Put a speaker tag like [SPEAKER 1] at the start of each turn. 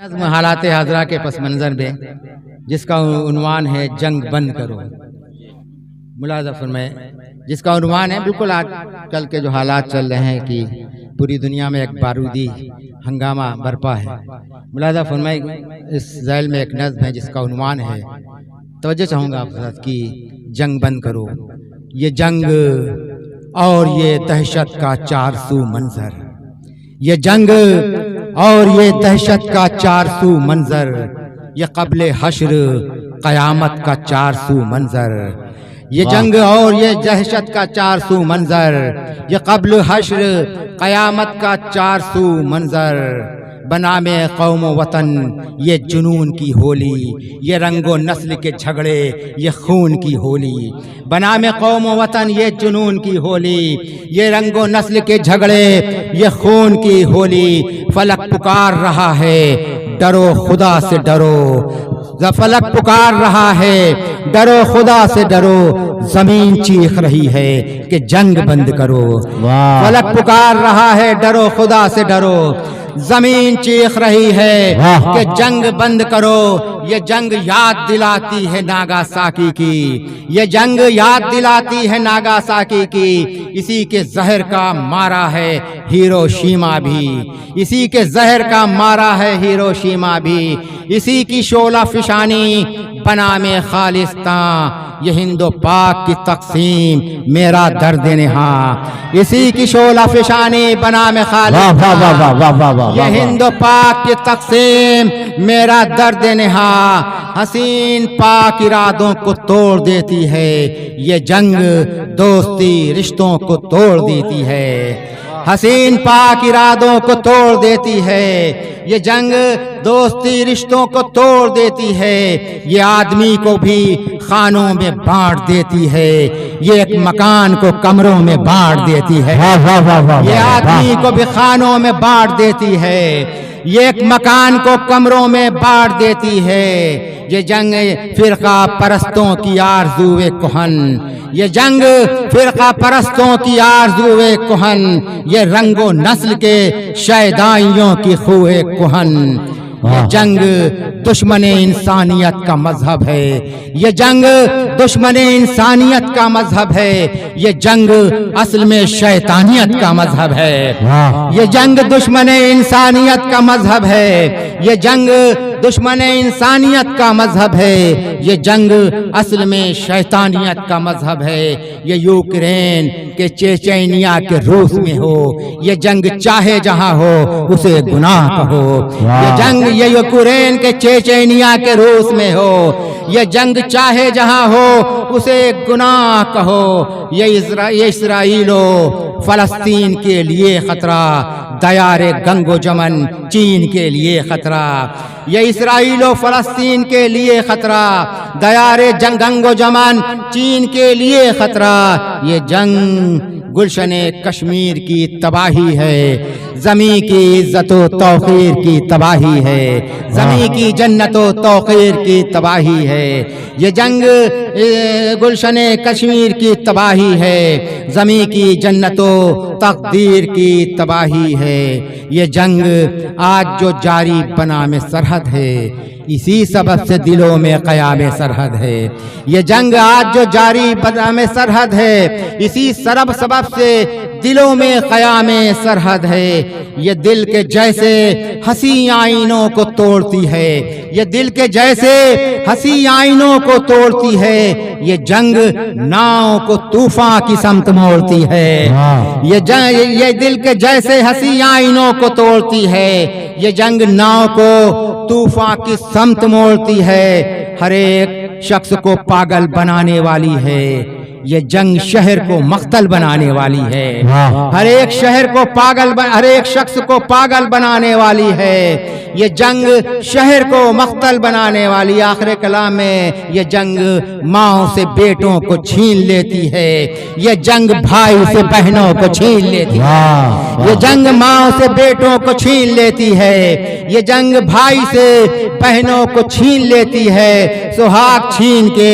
[SPEAKER 1] حالات حاضرہ کے پس منظر میں جس کا عنوان ہے جنگ بند کرو، ملاحظہ فرمائیں، جس کا عنوان ہے بالکل آج کل کے جو حالات چل رہے ہیں کہ پوری دنیا میں ایک بارودی ہنگامہ برپا ہے۔ ملاحظہ فرمائیں، اس ذیل میں ایک نظم ہے جس کا عنوان ہے، توجہ چاہوں گا آپ حضرات کی، جنگ بند کرو۔ یہ جنگ اور یہ دہشت کا چار سو منظر، یہ جنگ اور یہ دہشت کا چار سو منظر، یہ قبل حشر قیامت کا چار سو منظر، یہ جنگ اور یہ دہشت کا چار سو منظر، یہ قبل حشر قیامت کا چار سو منظر، بنام قوم و وطن یہ جنون کی ہولی، یہ رنگ و نسل کے جھگڑے یہ خون کی ہولی، بنام قوم و وطن یہ جنون کی ہولی، یہ رنگ و نسل کے جھگڑے یہ خون کی ہولی، فلک پکار رہا ہے ڈرو خدا سے ڈرو، فلک پکار رہا ہے ڈرو خدا سے ڈرو، زمین چیخ رہی ہے کہ جنگ بند کرو، فلک پکار رہا ہے ڈرو خدا سے ڈرو، زمین چیخ رہی ہے کہ جنگ بند کرو۔ یہ جنگ یاد دلاتی ہے ناگاساکی کی، یہ جنگ یاد دلاتی ہے ناگاساکی کی، اسی کے زہر کا مارا ہے ہیروشیما بھی، اسی کے زہر کا مارا ہے ہیروشیما بھی، اسی کی شعلہ فشانی بنام خالستان، یہ ہند و پاک کی تقسیم میرا درد نہاں، اسی کی شعلہ فشانی بنام خالستان، یہ ہند و پاک کی تقسیم میرا درد نہاں، حسین پاک ارادوں کو توڑ دیتی ہے، یہ جنگ دوستی رشتوں کو توڑ دیتی ہے، حسین پاک ارادوں کو توڑ دیتی ہے، یہ جنگ دوستی رشتوں کو توڑ دیتی ہے، یہ آدمی کو بھی خانوں میں بانٹ دیتی ہے، یہ ایک مکان کو کمروں میں بانٹ دیتی ہے، یہ آدمی کو بھی خانوں میں بانٹ دیتی ہے، یہ ایک مکان کو کمروں میں بانٹ دیتی ہے، یہ جنگ فرقہ پرستوں کی آرزوئے کہن، یہ جنگ فرقہ پرستوں کی آرزوئے کہن، یہ رنگ و نسل کے شیدائیوں کی خوئے کہن، یہ جنگ دشمن انسانیت کا مذہب ہے، یہ جنگ دشمن انسانیت کا مذہب ہے، یہ جنگ اصل میں شیطانیت کا مذہب ہے، یہ جنگ دشمن انسانیت کا مذہب ہے، یہ جنگ دشمن انسانیت کا مذہب ہے، یہ جنگ اصل میں شیطانیت کا مذہب ہے، یہ یوکرین کے چیچینیا کے روس میں ہو، یہ جنگ چاہے جہاں ہو اسے گناہ کہو، یہ جنگ یہ یوکرین کے چیچینیا کے روس میں ہو، یہ جنگ چاہے جہاں ہو اسے گناہ کہو، یہ اسرائیل و فلسطین کے لیے خطرہ، دیار گنگ و جمن چین کے لیے خطرہ، یہ اسرائیل و فلسطین کے لیے خطرہ، دیار گنگ و جمن چین کے لیے خطرہ، یہ جنگ گلشن کشمیر کی تباہی ہے، زمیں کی عزت و توقیر کی تباہی ہے، زمیں کی جنت و توقیر کی تباہی ہے، یہ جنگ گلشن کشمیر کی تباہی ہے، زمیں کی جنت و تقدیر کی تباہی ہے، یہ جنگ آج جو جاری بنام سرحد ہے، اسی سبب سے دلوں میں قیام سرحد ہے، یہ جنگ آج جو جاری بنام سرحد ہے، اسی سبب سے دلوں میں قیام سرحد ہے، یہ دل کے جیسے حسین آئینوں کو توڑتی ہے، یہ دل کے جیسے حسین آئینوں کو توڑتی ہے، یہ جنگ ناؤں کو طوفان کی سمت موڑتی ہے، یہ دل کے جیسے حسین آئینوں کو توڑتی ہے، یہ جنگ ناؤں کو طوفان کی سمت موڑتی ہے، ہر ایک شخص کو پاگل بنانے والی ہے، یہ جنگ شہر کو مقتل بنانے والی ہے، ہر ایک شہر کو ہر ایک شخص کو پاگل بنانے والی ہے، یہ جنگ شہر کو مقتل بنانے والی، آخر کلام میں یہ جنگ ماؤں سے بیٹوں کو چھین لیتی ہے، یہ جنگ بھائی سے بہنوں کو چھین لیتی ہے، یہ جنگ ماؤں سے بیٹوں کو چھین لیتی ہے، یہ جنگ بھائی سے بہنوں کو چھین لیتی ہے، سہاگ چھین کے